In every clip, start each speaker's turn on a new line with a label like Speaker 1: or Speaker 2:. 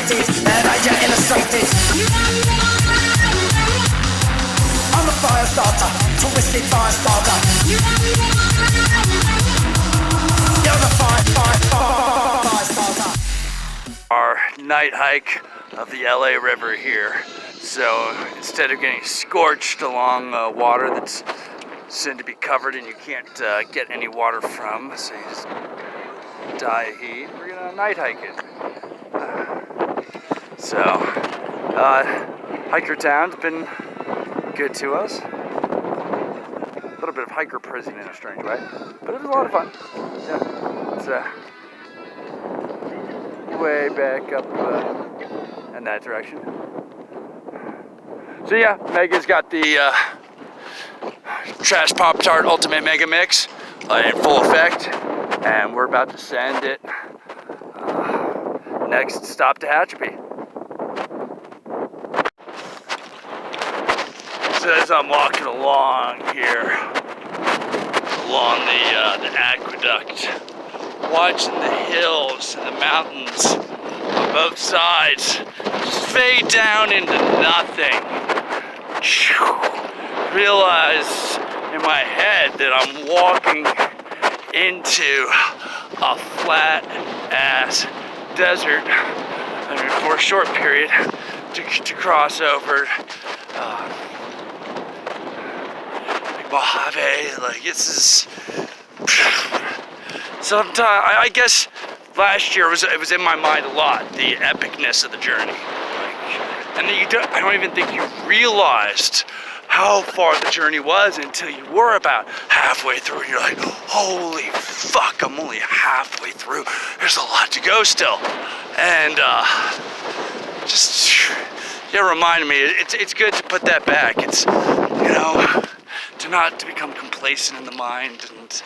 Speaker 1: demonstrated, danger illustrated. I'm a fire starter, twisted fire sparker. You're the fire starter.
Speaker 2: Our night hike of the LA River here. So instead of getting scorched along water that's soon to be covered and you can't get any water from, so you just die of heat, we're gonna night hike it. So Hikertown's been good to us. A little bit of hiker prison in a strange way, but it was a lot of fun. Yeah, it's way back up in that direction. So yeah, Mega's got the Trash Pop-Tart Ultimate Mega Mix in full effect, and we're about to send it next stop to Hatchapee. So as I'm walking along here, along the aqueduct, watching the hills and the mountains on both sides just fade down into nothing. Realize in my head that I'm walking into a flat ass desert. I mean, for a short period to cross over Mojave. Like, this is sometimes I guess last year it was in my mind a lot, the epicness of the journey. And then I don't even think you realized how far the journey was until you were about halfway through, and you're like, holy fuck, I'm only halfway through. There's a lot to go still. And just, yeah, reminded me, it's good to put that back. It's, you know, to become complacent in the mind and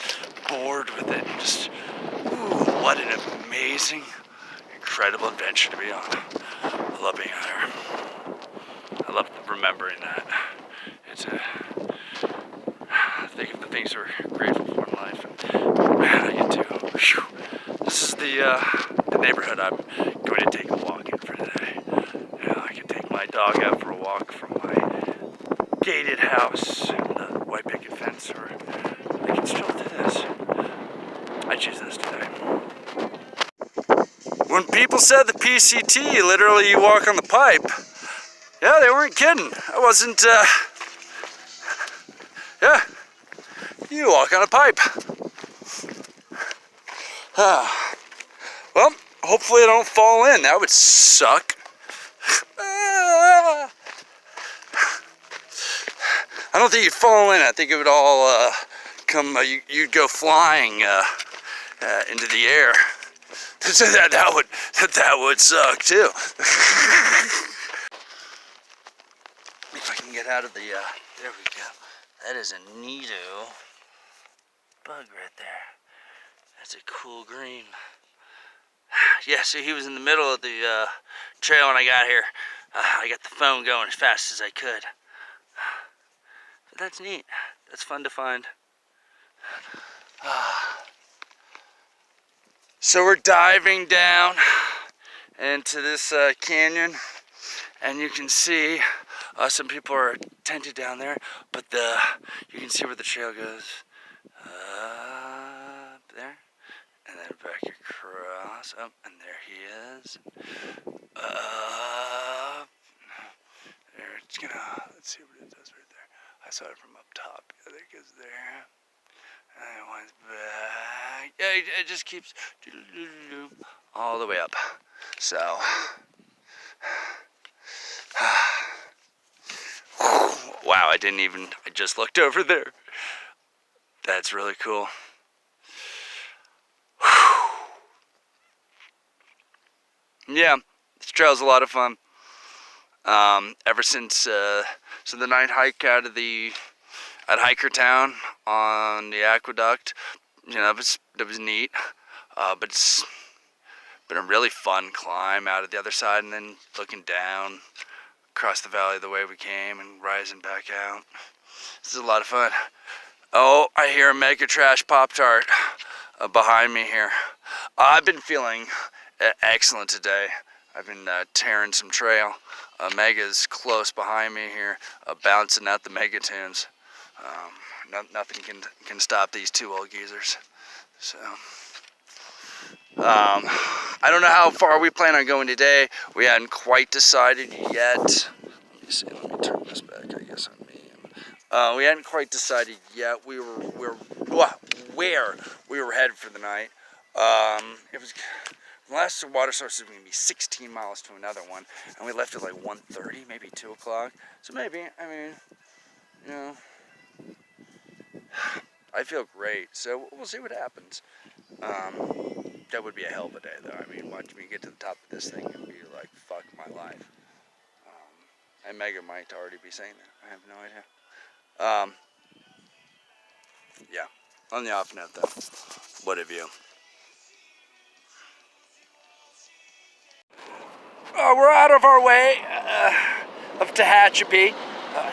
Speaker 2: bored with it. And just, ooh, what an amazing, incredible adventure to be on. I love being out here. I love remembering that. It's think of the things we're grateful for in life. And man, I get to. Whew. This is the neighborhood I'm going to take a walk in for today. You know, I can take my dog out for a walk from my gated house and the white picket fence, or I can stroll through this. I choose this today. When people said the PCT, literally you walk on the pipe, yeah, they weren't kidding. I wasn't, yeah, you walk on a pipe. Well, hopefully I don't fall in. That would suck. I don't think you'd fall in. I think it would all come, you'd go flying into the air. So that would suck too. If I can get out of the, there we go. That is a neato bug right there. That's a cool green. Yeah, so he was in the middle of the trail when I got here. I got the phone going as fast as I could. But that's neat. That's fun to find. So we're diving down into this canyon, and you can see some people are tented down there, but you can see where the trail goes up there, and then back across, up, and there he is. There, it's gonna, let's see what it does right there. I saw it from up top. I think it's there. And it went back. Yeah, it just keeps all the way up. So, wow, I just looked over there. That's really cool. Yeah, this trail's a lot of fun. Ever since, so the night hike at Hikertown on the aqueduct, you know, it was neat. But it's been a really fun climb out of the other side, and then looking down across the valley the way we came and rising back out. This is a lot of fun. Oh, I hear a Mega Trash Pop-Tart behind me here. I've been feeling excellent today. I've been tearing some trail. Mega's close behind me here, bouncing out the mega tunes. Nothing can stop these two old geezers. So, I don't know how far we plan on going today. We hadn't quite decided yet. Let me see. Let me turn this back. I guess on me. We hadn't quite decided yet. Where we were headed for the night. It was. The last water source is going to be 16 miles to another one, and we left at like 1:30, maybe 2 o'clock. So maybe, I mean, you know, I feel great. So we'll see what happens. That would be a hell of a day, though. I mean, watch me get to the top of this thing and be like, fuck my life. And Mega might already be saying that. I have no idea. Yeah. On the off note, though, what have you? We're out of our way of Tehachapi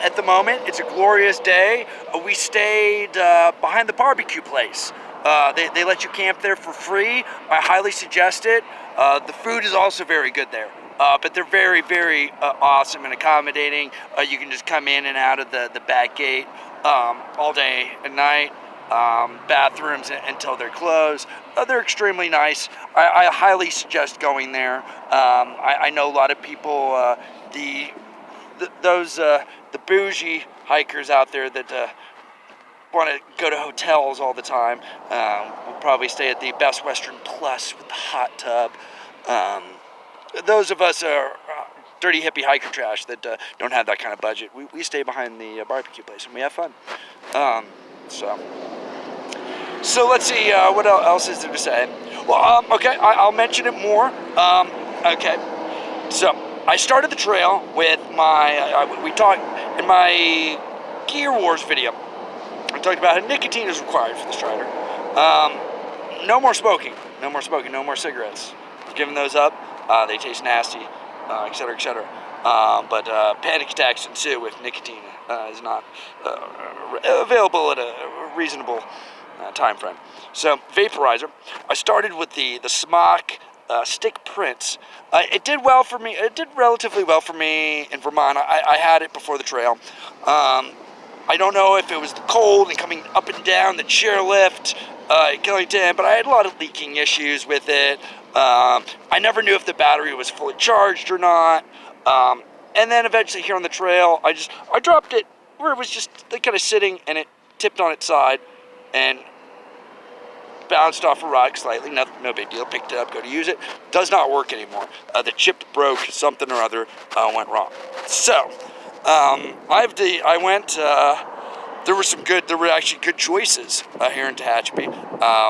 Speaker 2: at the moment. It's a glorious day. We stayed behind the barbecue place. They let you camp there for free. I highly suggest it. The food is also very good there. But they're very, very awesome and accommodating. You can just come in and out of the back gate all day and night. Bathrooms until they're closed. They're extremely nice. I highly suggest going there. I know a lot of people, the bougie hikers out there that want to go to hotels all the time will probably stay at the Best Western Plus with the hot tub. Those of us are dirty hippie hiker trash that don't have that kind of budget. We stay behind the barbecue place and we have fun. So let's see, what else is there to say? Well, okay, I'll mention it more. Okay, so I started the trail with we talked in my Gear Wars video. I talked about how nicotine is required for the strider. No more smoking, no more cigarettes. Giving those up, they taste nasty, etc., etc. But panic attacks ensue if nicotine is not available at a reasonable time frame. So vaporizer. I started with the Smock Stick Prince. It did well for me. It did relatively well for me in Vermont. I had it before the trail. I don't know if it was the cold and coming up and down the chairlift, Hikertown, but I had a lot of leaking issues with it. I never knew if the battery was fully charged or not. And then eventually here on the trail, I dropped it where it was just kind of sitting, and it tipped on its side and bounced off a rock slightly. No big deal. Picked it up, go to use it. Does not work anymore. The chip broke. Something or other went wrong. So I went. There were actually good choices here in Tehachapi.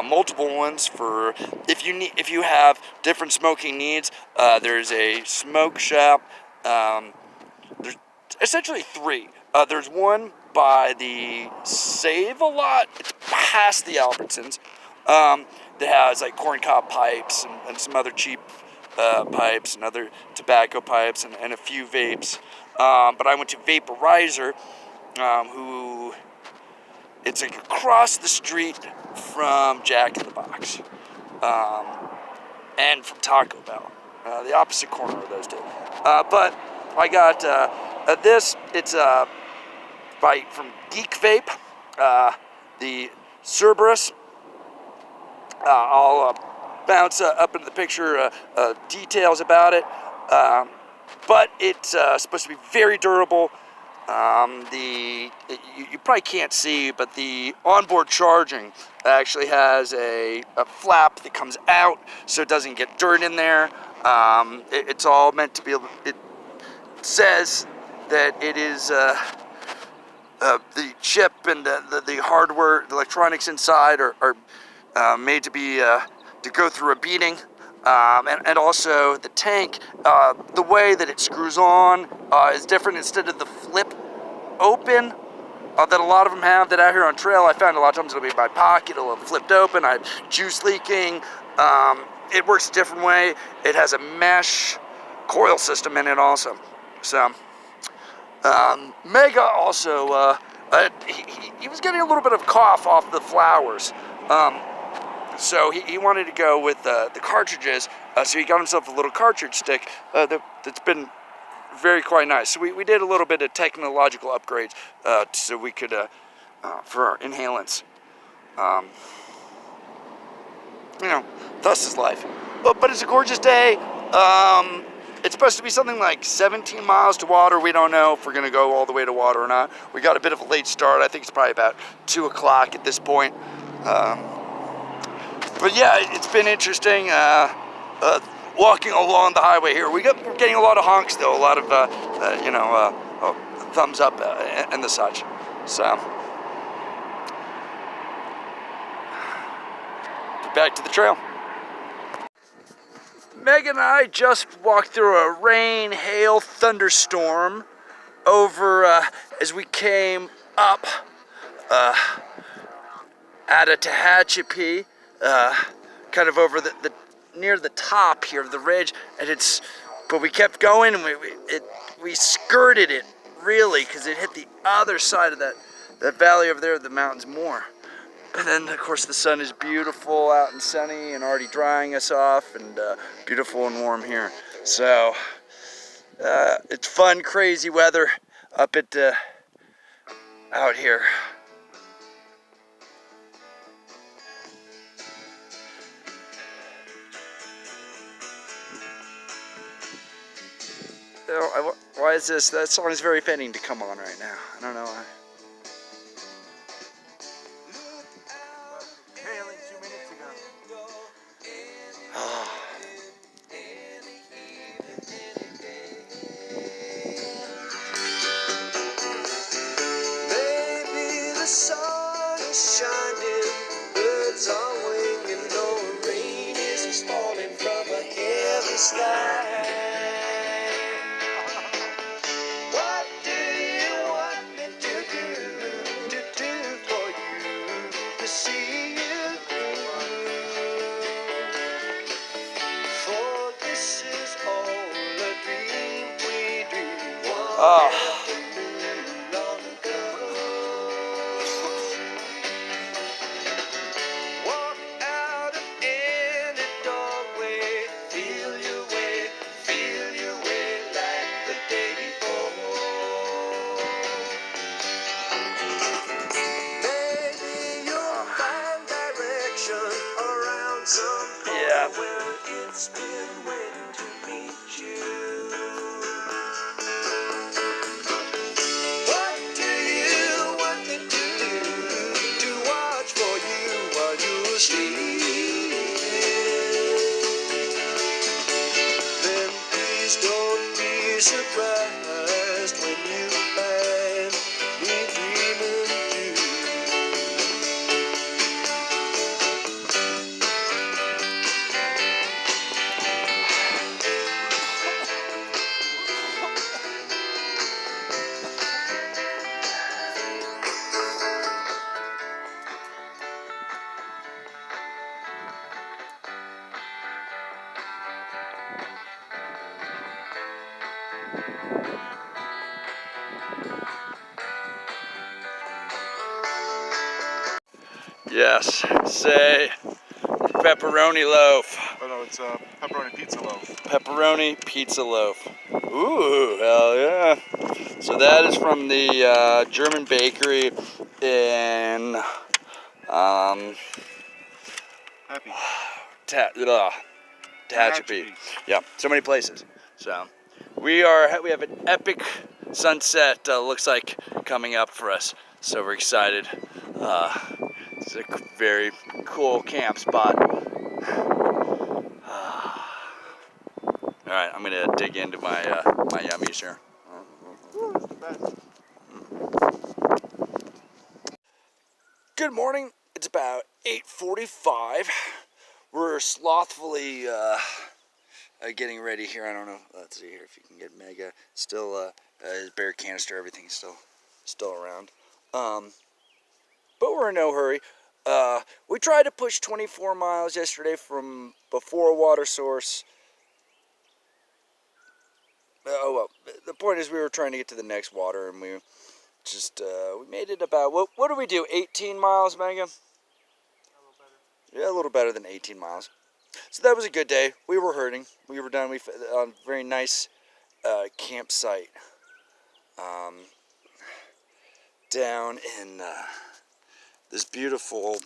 Speaker 2: Multiple ones for if you have different smoking needs. There's a smoke shop. There's essentially three. There's one by the Save-A-Lot. It's past the Albertsons. That has like corncob pipes and some other cheap pipes and other tobacco pipes and a few vapes. But I went to Vaporizer, who it's like across the street from Jack in the Box and from Taco Bell, the opposite corner of those two. But I got this. It's from Geek Vape, the Cerberus. I'll bounce up into the picture details about it, but it's supposed to be very durable. You probably can't see, but the onboard charging actually has a flap that comes out so it doesn't get dirt in there. It's all meant to be able. It says that it is the chip and the hardware, the electronics inside are made to be to go through a beating, and also the tank. The way that it screws on is different. Instead of the flip open that a lot of them have that out here on trail, I found a lot of times it'll be in my pocket, it'll have flipped open. I have juice leaking. It works a different way. It has a mesh coil system in it also. So Mega also he was getting a little bit of cough off the flowers. So he wanted to go with the cartridges, so he got himself a little cartridge stick that's been very quite nice. So we did a little bit of technological upgrades so we could, for our inhalants. You know, thus is life. But it's a gorgeous day. It's supposed to be something like 17 miles to water. We don't know if we're going to go all the way to water or not. We got a bit of a late start. I think it's probably about 2 o'clock at this point. But yeah, it's been interesting walking along the highway here. We're getting a lot of honks though, a lot of thumbs up and the such. So back to the trail. Megan and I just walked through a rain, hail, thunderstorm over as we came up out of Tehachapi, kind of over the near the top here of the ridge, and but we kept going, and we skirted it really because it hit the other side of that valley over there of the mountains more. And then, of course, the sun is beautiful out and sunny and already drying us off, and beautiful and warm here. So it's fun, crazy weather up at out here. Why is this? That song is very fitting to come on right now. I don't know why. Yes, say pepperoni loaf.
Speaker 3: Oh no, it's a pepperoni pizza loaf.
Speaker 2: Pepperoni pizza loaf. Ooh, hell yeah. So that is from the German bakery in Tehachapi. Yeah, so many places. So we have an epic sunset looks like coming up for us. So we're excited. It's a very cool camp spot. All right, I'm gonna dig into my my yummies here. Good morning. It's about 8:45. We're slothfully getting ready here. I don't know. Let's see here if you can get Mega. Still, his bear canister, everything's still around. But we're in no hurry. We tried to push 24 miles yesterday from before a water source. Oh well, the point is we were trying to get to the next water, and we just we made it about what do we do? 18 miles, Megan? A little better. Yeah, a little better than 18 miles. So that was a good day. We were hurting. We were done. We on a very nice campsite down in this beautiful.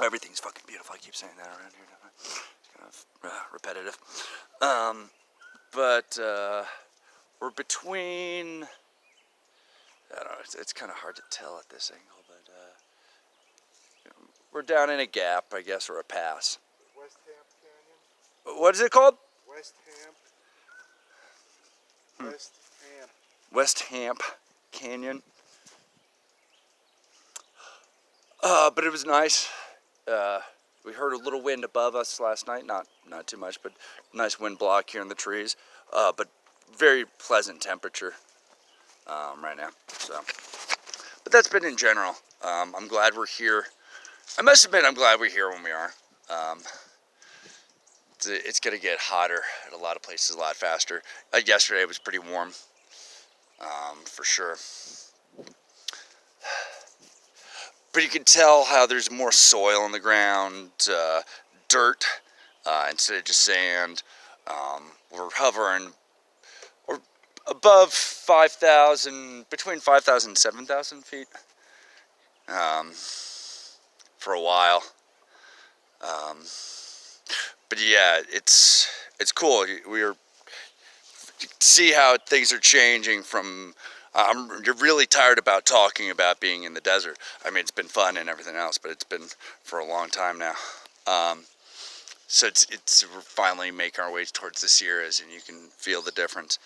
Speaker 2: Everything's fucking beautiful. I keep saying that around here. Don't I? It's kind of repetitive. But we're between. I don't know. It's kind of hard to tell at this angle, but we're down in a gap, I guess, or a pass.
Speaker 3: West Hamp Canyon?
Speaker 2: What is it called?
Speaker 3: West Hamp. West Hamp.
Speaker 2: West Hamp Canyon. But it was nice. We heard a little wind above us last night. Not too much, but nice wind block here in the trees. But very pleasant temperature right now. So, but that's been in general. I'm glad we're here. I must admit, I'm glad we're here when we are. It's gonna get hotter at a lot of places a lot faster. Yesterday it was pretty warm, for sure. But you can tell how there's more soil on the ground, dirt, instead of just sand. We're hovering or above 5,000, between 5,000 and 7,000 feet for a while. But yeah, it's cool. You see how things are changing from. You're really tired about talking about being in the desert. I mean, it's been fun and everything else, but it's been for a long time now. So we're finally making our way towards the Sierras, and you can feel the difference.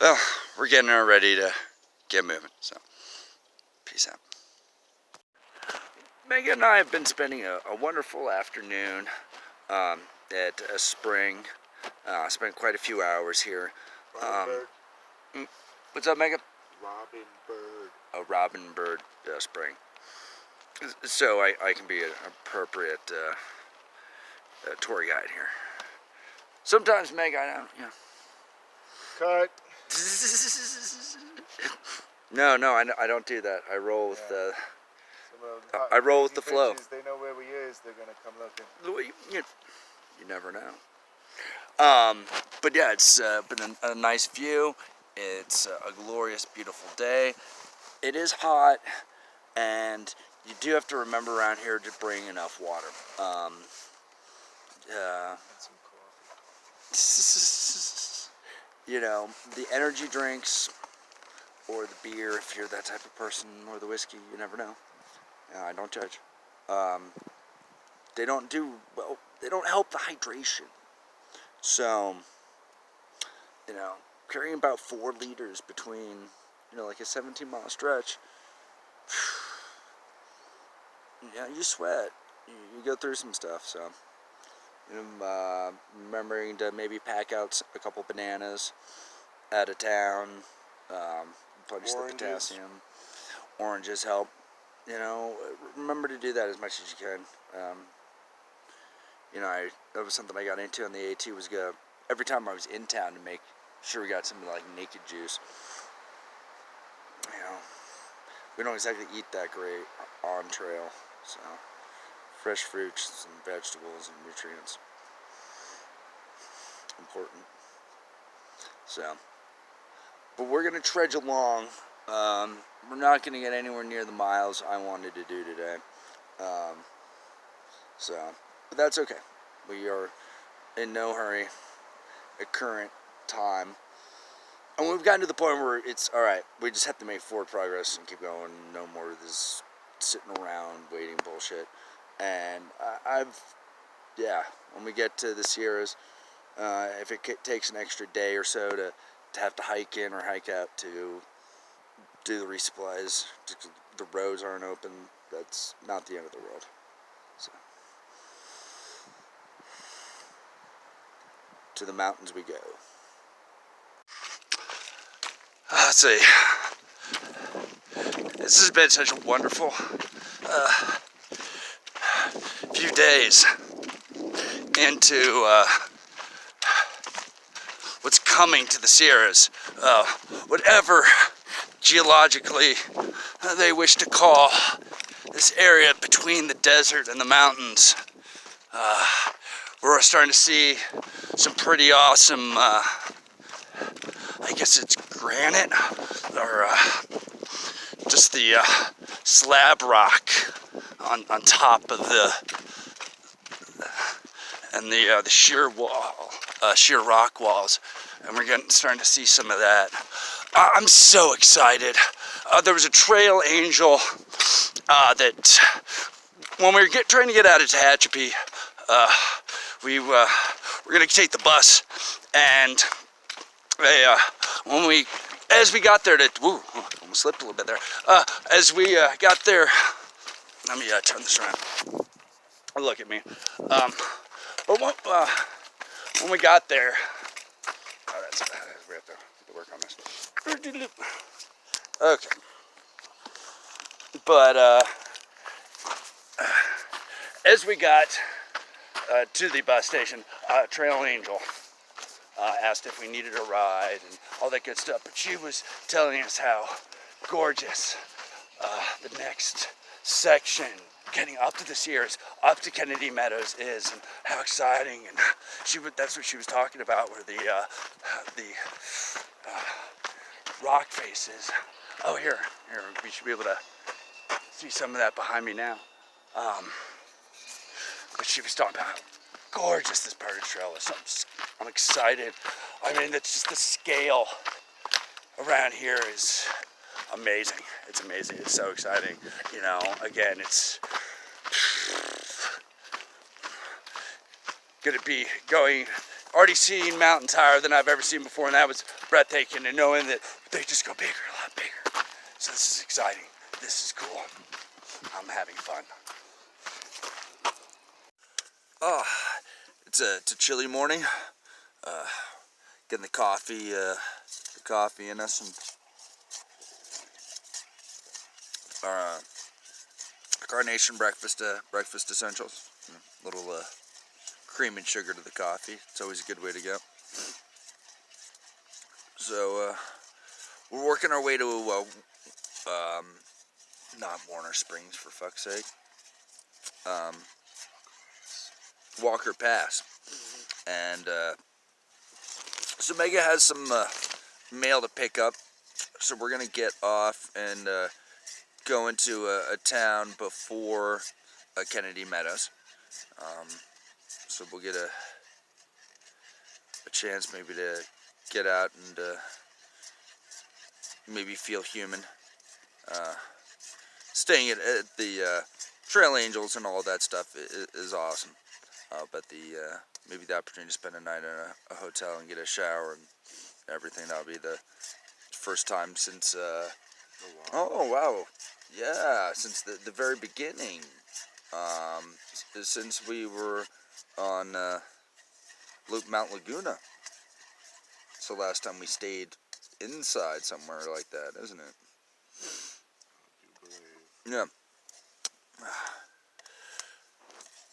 Speaker 2: Well, we're getting ready to get moving. So, peace out. Megan and I have been spending a wonderful afternoon at a spring. Spent quite a few hours here. What's up, Megan?
Speaker 3: Robin Bird.
Speaker 2: A Robin Bird spring. So I can be an appropriate tour guide here. Sometimes, Meg, I don't, you know.
Speaker 3: Cut.
Speaker 2: No, I don't do that. I roll with the. I roll with the flow.
Speaker 3: They know where we is. They're gonna come looking.
Speaker 2: You never know. But yeah, it's been a nice view. It's a glorious, beautiful day. It is hot, and you do have to remember around here to bring enough water.
Speaker 3: And some coffee.
Speaker 2: You know, the energy drinks or the beer, if you're that type of person, or the whiskey, you never know. I don't judge. They don't do well. They don't help the hydration. So, you know, carrying about 4 liters between, you know, like a 17-mile stretch. Yeah, you sweat. You go through some stuff. So, remembering to maybe pack out a couple bananas out of town. Replenish the potassium. Oranges help. You know, remember to do that as much as you can. You know, that was something I got into on the AT. Was go every time I was in town to make sure we got some like naked juice. You know, we don't exactly eat that great on trail, so fresh fruits and vegetables and nutrients important. So, but we're gonna trudge along. We're not going to get anywhere near the miles I wanted to do today. But that's okay. We are in no hurry at current time. And we've gotten to the point where it's, alright, we just have to make forward progress and keep going. No more of this sitting around waiting bullshit. And when we get to the Sierras, if it takes an extra day or so to have to hike in or hike out to do the resupplies, the roads aren't open, that's not the end of the world. So, to the mountains we go. Let's see. This has been such a wonderful few days into what's coming to the Sierras, whatever geologically they wish to call this area between the desert and the mountains. We're starting to see some pretty awesome, I guess it's granite, or just the slab rock on top of the sheer wall, sheer rock walls, and we're starting to see some of that. I'm so excited. There was a trail angel that when we were trying to get out of Tehachapi, we were gonna take the bus, and as we got there almost slipped a little bit there. As we got there, let me turn this around. Look at me. But when we got there, we have to work on this. Okay. But as we got to the bus station, Trail Angel asked if we needed a ride and all that good stuff. But she was telling us how gorgeous the next section, getting up to the Sierras, up to Kennedy Meadows is, and how exciting. And that's what she was talking about, were the rock faces. Oh, here, we should be able to see some of that behind me now. But she was talking about how gorgeous this part of the trail is. I'm excited. I mean, it's just the scale around here is amazing. It's amazing. It's so exciting. You know, again, it's gonna be already seeing mountains higher than I've ever seen before, and that was breathtaking. And knowing that they just go bigger, a lot bigger. So this is exciting. This is cool. I'm having fun. Oh, it's a chilly morning. Getting the coffee in us, and our Carnation breakfast essentials. Little cream and sugar to the coffee. It's always a good way to go. So we're working our way to not Warner Springs, for fuck's sake. Walker Pass. And so Mega has some mail to pick up, so we're gonna get off and go into a town before Kennedy Meadows. So we'll get a chance maybe to get out and maybe feel human. Staying at the Trail Angels and all that stuff is awesome. But maybe the opportunity to spend a night in a hotel and get a shower and everything, that'll be the first time since, oh wow, yeah, since the very beginning, since we were on Mount Laguna. It's the last time we stayed inside somewhere like that, isn't it? Yeah.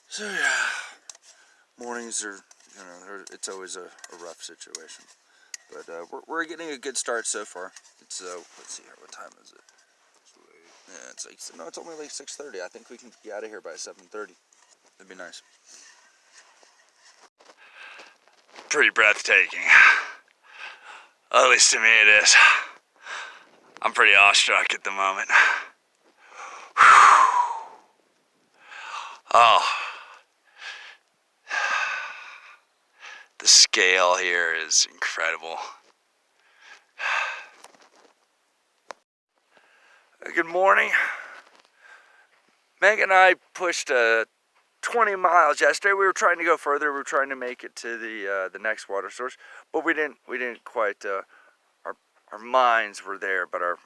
Speaker 2: So yeah, mornings are, it's always a rough situation, but we're getting a good start so far. It's let's see here, what time is it? Yeah, it's like, no, it's only like 6:30. I think we can be out of here by 7:30. That'd be nice. Pretty breathtaking. At least to me it is. I'm pretty awestruck at the moment. Oh. The scale here is incredible. Good morning. Meg and I pushed 20 miles yesterday. We were trying to go further. We were trying to make it to the next water source, but we didn't quite. Our minds were there, but our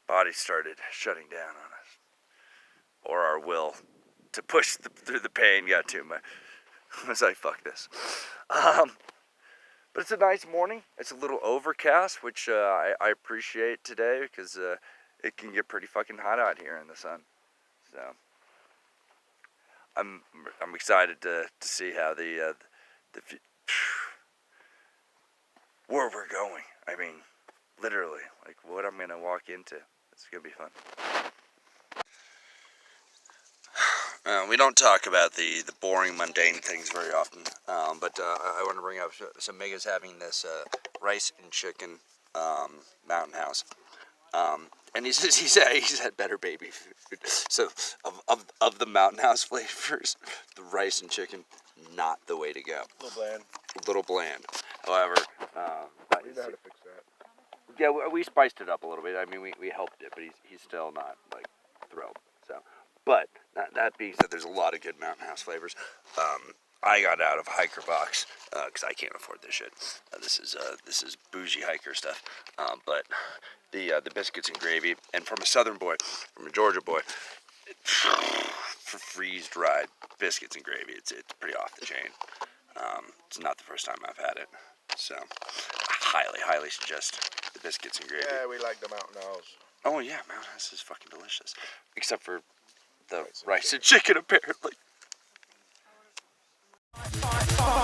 Speaker 2: bodies started shutting down on us, or our will to push through the pain got too much. I was like, fuck this. But it's a nice morning. It's a little overcast, which I appreciate today, because it can get pretty fucking hot out here in the sun. So I'm excited to see how where we're going. I mean, literally, like what I'm gonna walk into. It's gonna be fun. We don't talk about the boring, mundane things very often, but I want to bring up, so Mega's having this rice and chicken mountain house, and he says he's had better baby food. So of the mountain house flavors, the rice and chicken, not the way to go.
Speaker 3: A little bland.
Speaker 2: A little bland. However,
Speaker 3: We know how to fix that.
Speaker 2: yeah, we spiced it up a little bit. I mean, we helped it, but he's still not like thrilled. So, but that being said, there's a lot of good mountain house flavors. I got out of Hiker Box because I can't afford this shit. This is bougie hiker stuff. But the biscuits and gravy, and from a Southern boy, from a Georgia boy, for freeze dried biscuits and gravy, it's pretty off the chain. It's not the first time I've had it, so I highly suggest the biscuits and gravy.
Speaker 3: Yeah, we like the mountain house.
Speaker 2: Oh yeah, mountain house is fucking delicious, except for the rice and chicken apparently.
Speaker 1: Fight, fight.